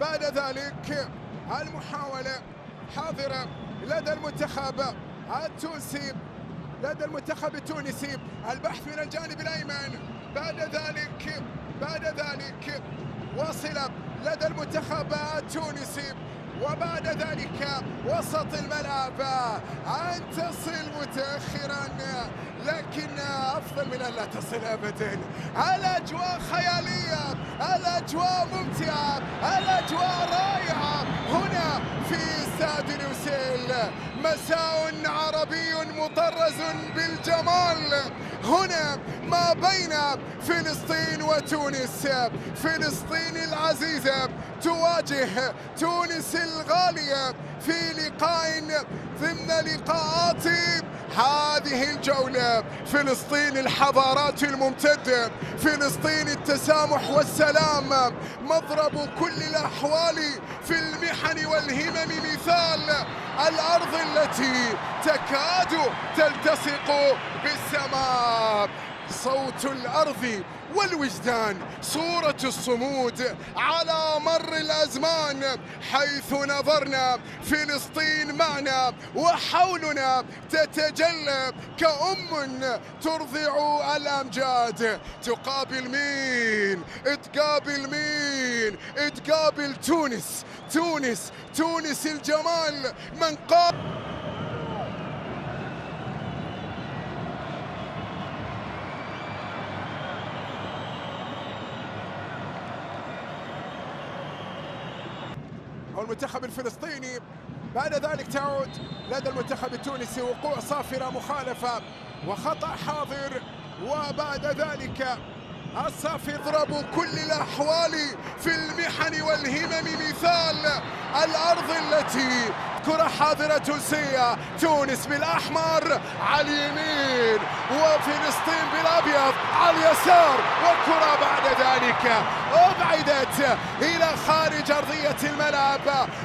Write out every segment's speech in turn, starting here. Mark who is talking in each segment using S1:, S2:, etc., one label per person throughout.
S1: بعد ذلك المحاولة حاضرة لدى المنتخب التونسي، لدى المنتخب التونسي، البحث من الجانب الأيمن. بعد ذلك وصل لدى المنتخب التونسي، وبعد ذلك وسط الملعب. أن تصل متأخرا لكن أفضل من أن لا تصل أبدا. الأجواء خيالية، الأجواء ممتعة، الأجواء رائعة هنا في استاد لوسيل. مساء عربي مطرز بالجمال هنا ما بين فلسطين وتونس. فلسطين العزيزة تواجه تونس الغالية في لقاء ضمن لقاءات هذه الجولة. فلسطين الحضارات الممتدة، فلسطين التسامح والسلام، مضرب كل الأحوال في المحن والهمم، مثال الأرض التي تكاد تلتصق بالسماء. صوت الأرض والوجدان، صورة الصمود على مر الأزمان. حيث نظرنا فلسطين معنا وحولنا تتجلى كأم ترضع الأمجاد. تقابل مين؟ تقابل مين؟ تقابل تونس. تونس الجمال. من قال المنتخب الفلسطيني. بعد ذلك تعود لدى المنتخب التونسي وقوع صافرة مخالفة وخطأ حاضر، وبعد ذلك الصافي يضرب كل الأحوال في المحن والهمم، مثال الأرض التي كرة حاضرة تونسية. تونس بالأحمر على اليمين وفلسطين بالأبيض على اليسار، وكرة بعد ذلك أبعدت إلى خارج أرضية الملعب.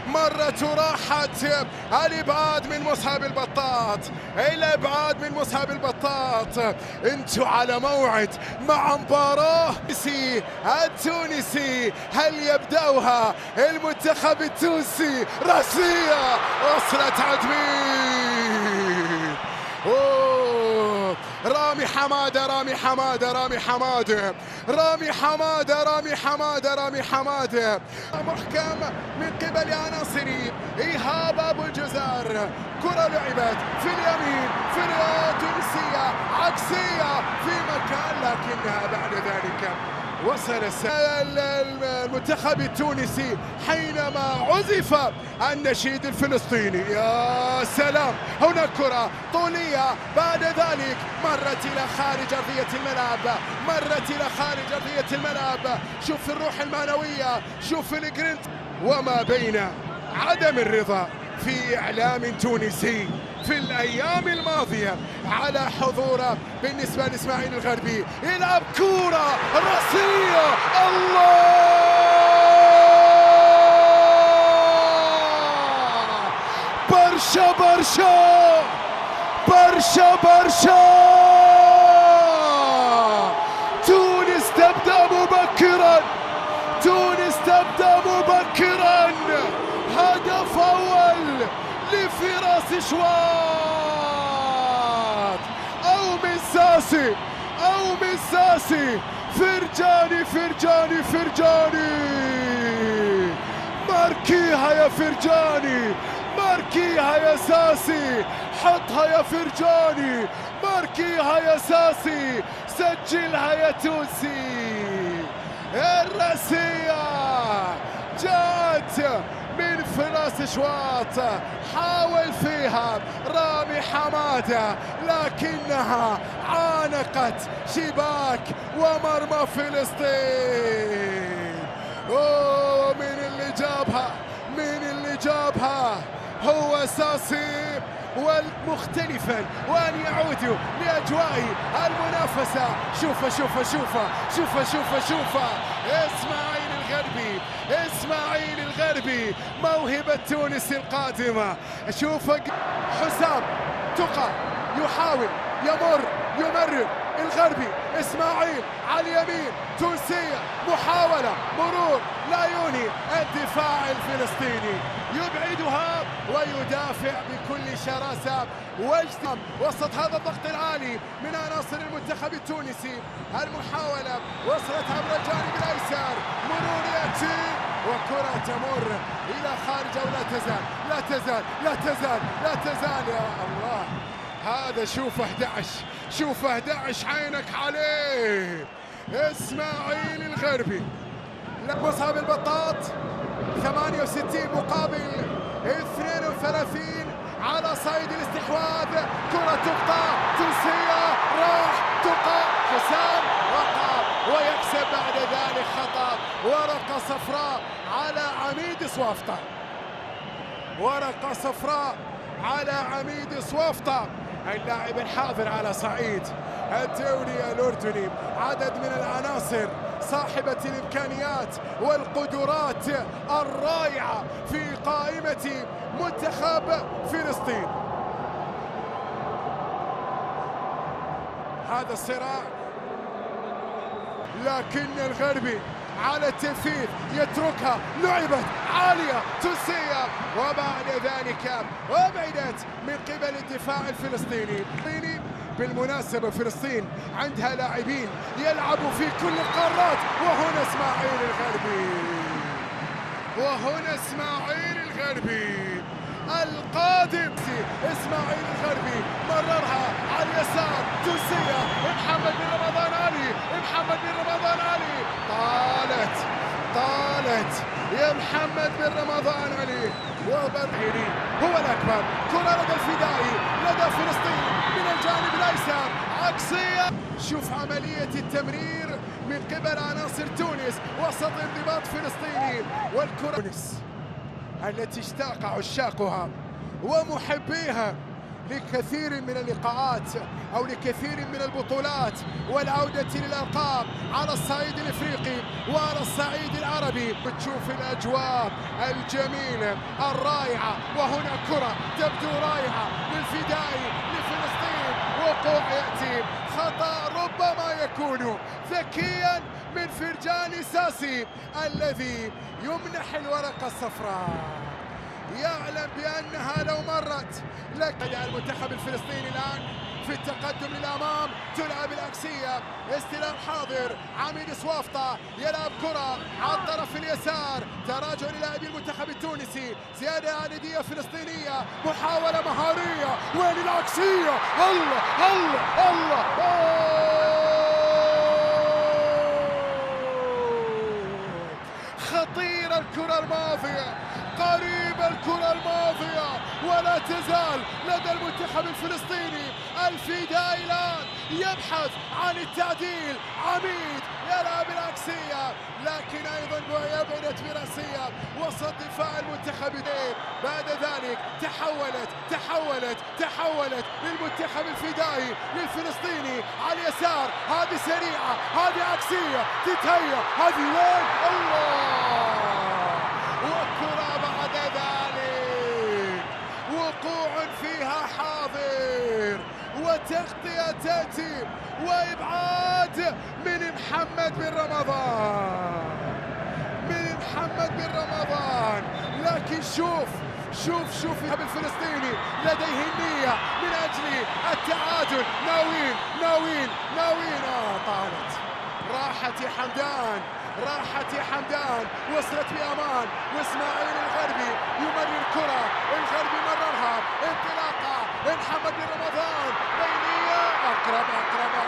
S1: مرة راحت الإبعاد من مصعب البطاط، الإبعاد من مصعب البطاط. انتوا على موعد مع مباراة التونسي. هل يبدأها المنتخب التونسي؟ راسية وصلت عند مين؟ رامي حمادة، رامي حمادة، رامي حمادة، رامي حمادة، رامي حمادة، رامي حمادة. محكم من قبل عناصري إيهاب أبو الجزار. كرة لعبت في اليمين، في تونسية عكسية في مكان، لكنها بعد ذلك وصل المنتخب التونسي حينما عزف النشيد الفلسطيني. يا سلام، هنا كرة طولية بعد ذلك مرت إلى خارج أرضية الملعب، مرت إلى خارج أرضية الملعب. شوف الروح المعنوية، شوف الجرينت. وما بين عدم الرضا في إعلام تونسي في الأيام الماضية على حضوره بالنسبة لإسماعيل الغربي، يلعب كرة راسية. الله، برشا برشا برشا برشا. تونس تبدأ مبكرا، تونس تبدأ مبكرا. هدف أول لفراس شواط أو مساسي، أو مساسي. فرجاني فرجاني فرجاني، ماركيها يا فرجاني، ماركيها يا ساسي، حطها يا فرجاني، ماركيها يا ساسي، سجلها يا تونسي. الراسية جاءت من فراس شواط، حاول فيها رامي حمادة لكنها عانقت شباك ومرمى فلسطين. أوه، من اللي جابها؟ من اللي جابها؟ هو ساسي. والمختلفا وأن يعودوا لأجواء المنافسة. شوفه شوفه شوفه شوفه شوفه شوفه إسماعيل الغربي، إسماعيل الغربي موهبة تونس القادمة. شوف حسام تقى يحاول يمرر الغربي. إسماعيل على اليمين، تونسية، محاولة مرور لا يوني الدفاع الفلسطيني يبعدها ويدافع بكل شراسة واجتهاد وسط هذا الضغط العالي من عناصر المنتخب التونسي. المحاولة وصلت عبر الجانب الأيسر، مرور يأتي وكرة تمر إلى خارج ولا تزال لا تزال لا تزال لا تزال. يا الله، هذا شوف 11 شوف 11 عينك عليه. إسماعيل الغربي مصعب البطاط 68 مقابل 32 على صعيد الاستحواذ. كرة تقطع تونسية، راح تقع حسام وقع ويكسب بعد ذلك خطأ. ورقة صفراء على عميد صوافطة، ورقة صفراء على عميد صوافطة اللاعب الحاضر على صعيد الدوري الأردني. عدد من العناصر صاحبة الإمكانيات والقدرات الرائعة في قائمة منتخب فلسطين. هذا الصراع، لكن الغربي على التنفيذ يتركها، لعبت عالية تونسية وبعد ذلك وبعدت من قبل الدفاع الفلسطيني. بالمناسبة فلسطين عندها لاعبين يلعبوا في كل القارات. وهنا إسماعيل الغربي، وهنا إسماعيل الغربي القادم. إسماعيل الغربي مررها على اليسار، تونسية، محمد بن رمضان علي، محمد بن رمضان علي، طالت يا محمد بن رمضان علي. وبرهيني هو الأكبر. كرة لدى الفدائي لدى فلسطين من الجانب الأيسر، عكسية. شوف عملية التمرير من قبل عناصر تونس وسط انضباط فلسطيني. والكرة تونس التي اشتاق عشاقها ومحبيها لكثير من اللقاءات أو لكثير من البطولات والعودة للألقاب على الصعيد الإفريقي وعلى الصعيد العربي. بتشوف الأجواء الجميلة الرائعة. وهنا كرة تبدو رائعة للفدائي لفلسطين. وقوع يأتي، خطأ ربما يكون ذكيا من فرجاني ساسي الذي يمنح الورقة الصفراء. يعلم بأنها لو مرت لك. المنتخب الفلسطيني الآن في التقدم للأمام، تلعب العكسية، استلام حاضر، عميد صوافطة يلعب كرة على الطرف اليسار، تراجع للاعبي المنتخب التونسي، زيادة عددية فلسطينية، محاولة مهارية، وين العكسية؟ الله الله الله، خطيرة الكرة الماضية، قريب الكرة الماضية، ولا تزال لدى المنتخب الفلسطيني. الفدائي الآن يبحث عن التعديل، عميد يلعب العكسية، لكن أيضا يبعد برأسية وسط دفاع المنتخب. بعد ذلك تحولت للمنتخب الفدائي للفلسطيني على اليسار. هذه سريعة، هذه عكسية، تتهيأ، هذه وين؟ الله، وكرة بعد ذلك وقوع فيها حاضر، وتغطية تأتي وإبعاد من محمد بن رمضان. لكن شوف الفلسطيني لديه النية من أجل التعادل. ناوين طالت، راحت يا حمدان، وصلت بأمان، وإسماعيل الغربي يمرر الكرة، الغربي مررها، انطلاقة محمد بن رمضان، بينية، أقرب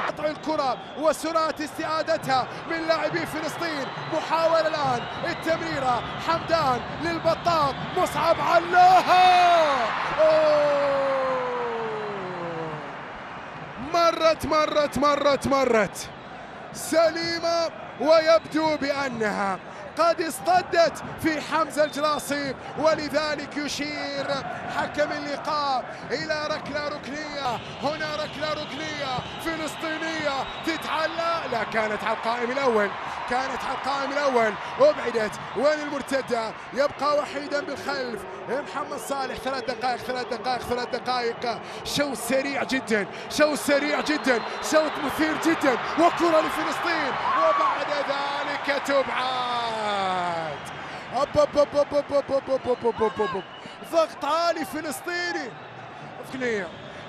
S1: قطع الكرة وسرعة استعادتها من لاعبي فلسطين. محاولة الآن التمريرة، حمدان للبطاط، مصعب علاها، مرت سليمة، ويبدو بأنها قد اصطدت في حمزة الجراصي، ولذلك يشير حكم اللقاء إلى ركلة ركنية. هنا ركلة ركنية فلسطينية تتعلق، لا كانت على القائم الأول، كانت على القائم الأول أبعدت. وين المرتدة؟ يبقى وحيدا بالخلف محمد صالح. 3 دقائق. شوط سريع جدا، شوط سريع جدا، شوط مثير جدا، وكرة لفلسطين وبعد ذلك تبعد. ضغط عالي فلسطيني.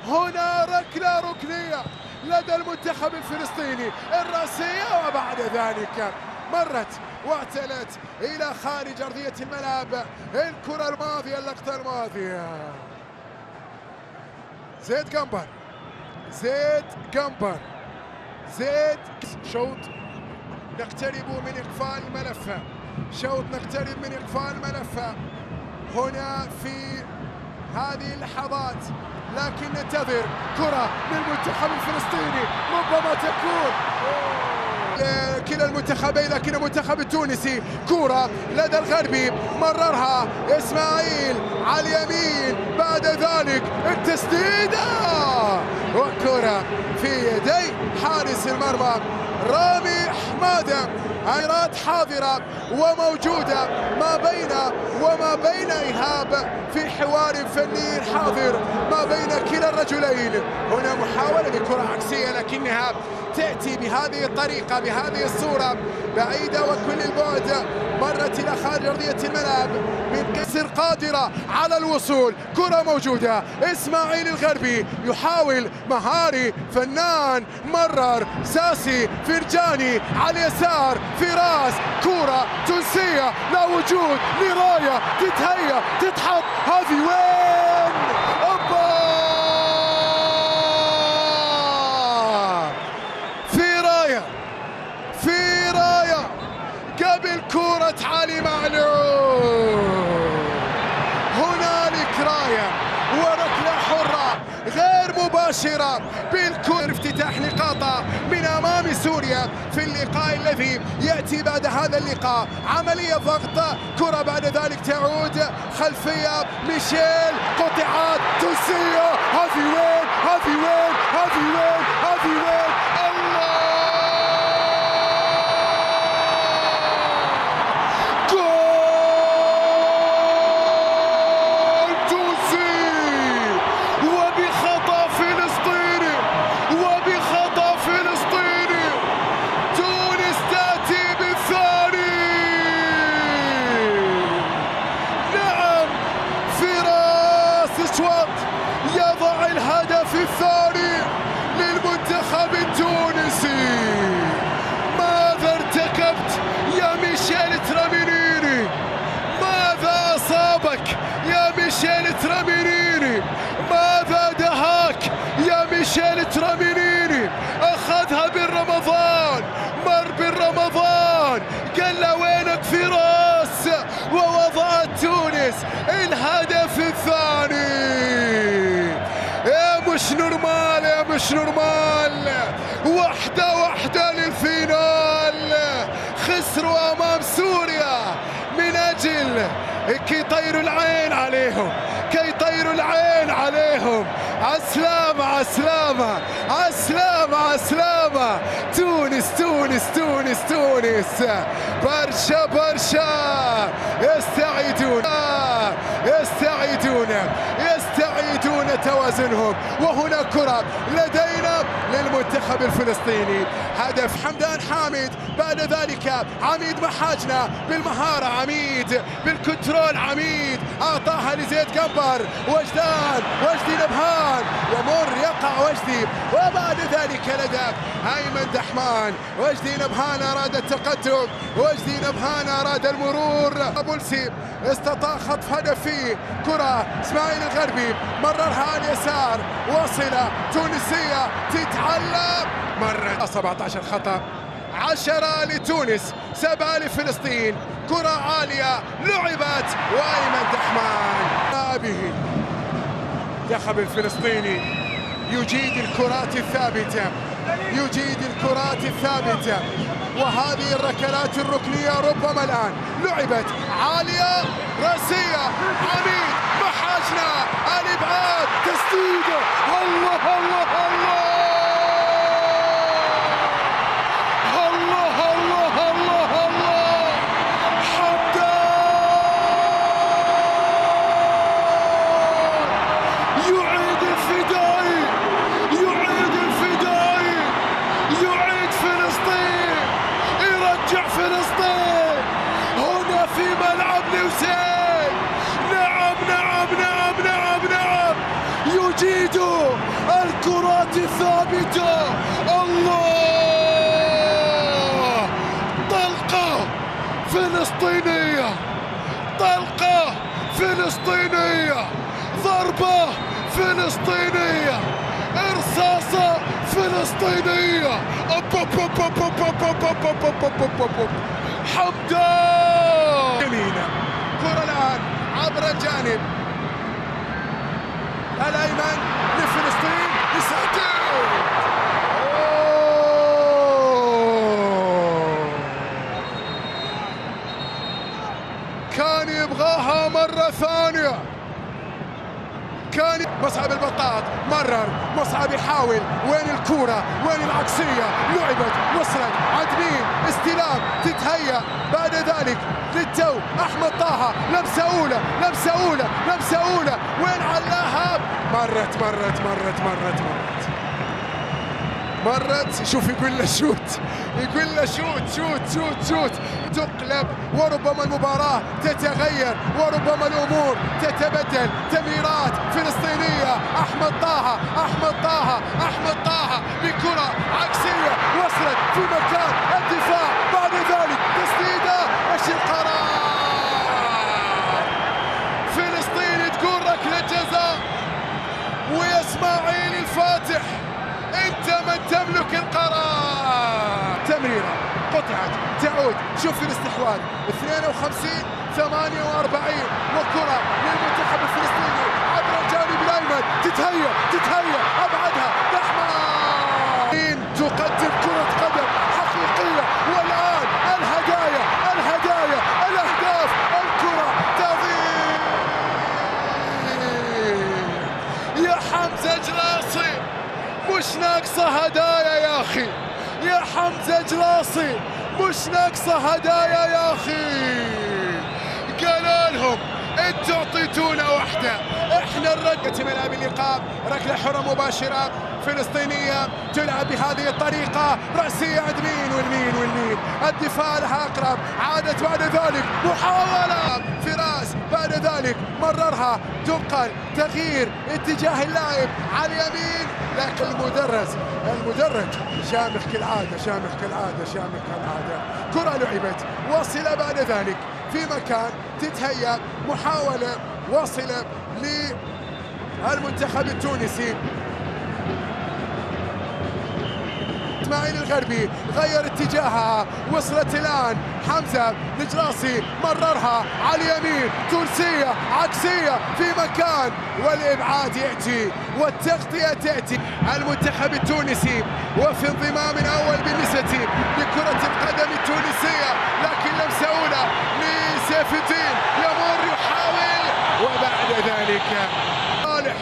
S1: هنا ركلة ركنية لدى المنتخب الفلسطيني الرأسية، وبعد ذلك مرت واعتلت إلى خارج أرضية الملعب. الكرة الماضية، اللقطة الماضية. زيد قنبر شوط نقترب من إقفال الملف، هنا في هذه اللحظات، لكن ننتظر كرة للمنتخب الفلسطيني ربما تكون كلا المنتخبين، لكن المنتخب التونسي كرة لدى الغربي مررها إسماعيل على اليمين، بعد ذلك التسديدة وكرة في يدي حارس المرمى رامي حمادة. عيرات حاضرة وموجودة وما بين إيهاب في حوار فني حاضر ما بين كلا الرجلين. هنا محاولة لكرة عكسية لكنها تأتي بهذه الطريقة، بهذه الصورة، بعيدة وكل البعد، مرت إلى خارج أرضية الملعب من كسر، قادرة على الوصول. كرة موجودة، إسماعيل الغربي يحاول، مهاري فنان، مرر ساسي فرجاني على اليسار، فراس، كرة تونسية لا وجود لراية، تتهيأ تتحط، هذه وين؟ في راية قبل كرة علي معلول. هنالك راية وركلة حرة غير مباشرة بالكرة. افتتاح نقاطة من أمام سوريا في اللقاء الذي يأتي بعد هذا اللقاء. عملية ضغط، كرة بعد ذلك تعود خلفية، ميشيل، قطعات تونسية، هذه وين؟ يضع الهدف الثاني للمنتخب التونسي. ماذا ارتكبت يا ميشيل ترامينيني؟ ماذا أصابك يا ميشيل ترامينيني؟ ماذا دهاك يا ميشيل ترامينيني؟ أخذها بالرمضان، مر بالرمضان، قال له وينك فراس، ووضعت تونس الهدف الثاني. مش نورمال، واحدة للفينال. خسروا أمام سوريا من أجل كي يطيروا العين عليهم. عسلامة. تونس برشا يستعيدون توازنهم. وهنا كرة لدينا للمنتخب الفلسطيني، هدف حمدان حامد، بعد ذلك عميد محاجنا بالمهارة، عميد بالكنترول، عميد أعطاها لزيد قنبر، وجدي نبهان، يمر يقع وجدي، وبعد ذلك لدى أيمن دحمان. وجدي نبهان أراد التقدم، وجدي نبهان أراد المرور، بولسي استطاع خطف هدف فيه. كرة إسماعيل الغربي مررها على اليسار، وصلة تونسية تتعلق، مرت 17 خطأ، 10 لتونس 7 لفلسطين. كرة عالية لعبت، وأيمن دحمان به المنتخب الفلسطيني يجيد الكرات الثابتة، وهذه الركلات الركنية ربما الآن لعبت عالية، راسية، عميد محاجنا، الإبعاد، تسديدة، الله الله الله الله الله الله الكرات الثابتة. الله، طلقة فلسطينية، طلقة فلسطينية، ضربة فلسطينية، رصاصة فلسطينية. حمدان يمينه، كرة الآن عبر الجانب الأيمن لفلسطين، يسجل. كان يبغاها مرة ثانية، كان مصعب البطاط مرر، مصعب يحاول، وين الكرة، وين العكسية، لعبت، وصلت عند مين، استلام، تتهيأ بعد ذلك للتو أحمد طه، لمسة أولى، لمسة أولى، لمسة أولى، وين علاها، مرت مرت مرت مرت مرت مرت. شوف يقول له شوت، يقول له شوت شوت شوت شوت. تقلب وربما المباراة تتغير، وربما الأمور تتبدل. تمريرات فلسطينية، أحمد طه، أحمد طه، أحمد طه بكرة عكسية وصلت في مكان الدفاع، بعد ذلك تسديدة. ايش القرار؟ فلسطين تقول ركلة جزاء، ويا اسماعيل الفاتح انت من تملك القرار. تمريرة قطعت، تعود، شوف الاستحواذ 52 48، وكرة للمنتخب الفلسطيني عبر الجانب الايمن، تتهيأ تتهيأ، ابعدها رحمن، تقدم كرة قدم حقيقية. والان الهدايا الهدايا الاهداف، الكرة تضيع. يا حمزة جلاصي مش ناقصة هدايا يا أخي، يا حمزة جلاصي مش ناقصة هدايا يا أخي. قالوا لهم انتوا اعطيتونا واحدة، احنا الرد. ملعب اللقاء، ركلة حرة مباشرة فلسطينية تلعب بهذه الطريقة، رأسية عند مين والمين والمين، الدفاع لها أقرب، عادت بعد ذلك محاولة فراس، بعد ذلك مررها دقل، تغيير اتجاه اللاعب على اليمين، لكن المدرج شامخ كالعادة، شامخ كالعادة، شامخ كالعادة. كرة لعبت واصلة بعد ذلك في مكان، تتهيأ محاولة واصلة للمنتخب التونسي. اسماعيل الغربي غير اتجاهها، وصلت الان حمزة الجلاصي، مررها على اليمين، تونسية عكسية في مكان، والابعاد ياتي والتغطية تاتي. المنتخب التونسي وفي انضمام اول بالنسبة لكرة القدم التونسية، لكن لمسة اولى لسيف الدين، يمر يحاول، وبعد ذلك صالح،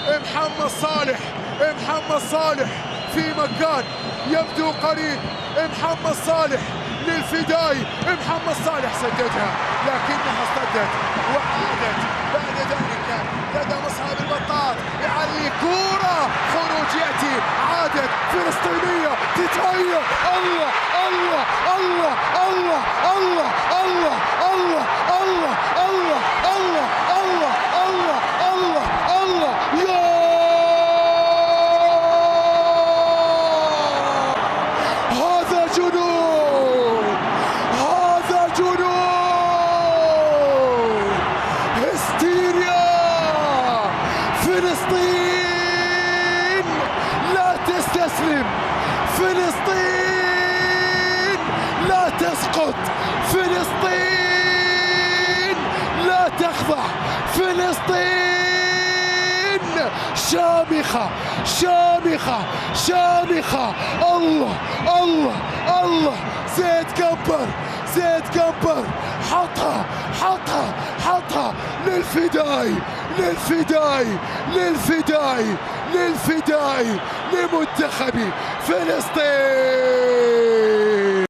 S1: محمد صالح، محمد صالح في مكان يبدو قريب، محمد صالح للفداي، محمد صالح سددها لكنها اصطدت وعادت بعد ذلك لدى مصعب البطاط، يعلي كورة خروج يأتي، عادت فلسطينية تتهيأ. الله الله الله الله الله الله الله الله الله الله الله الله الله الله. يا هذا جنون، هذا جنون، هستيريا. فلسطين لا تستسلم، فلسطين لا تسقط، فلسطين لا تخضع، فلسطين شامخة شامخة شامخة. الله الله الله، زيد كمبر، زيد كمبر حطها حطها حطها للفداي للفداي للفداي للفداي لمنتخب فلسطين.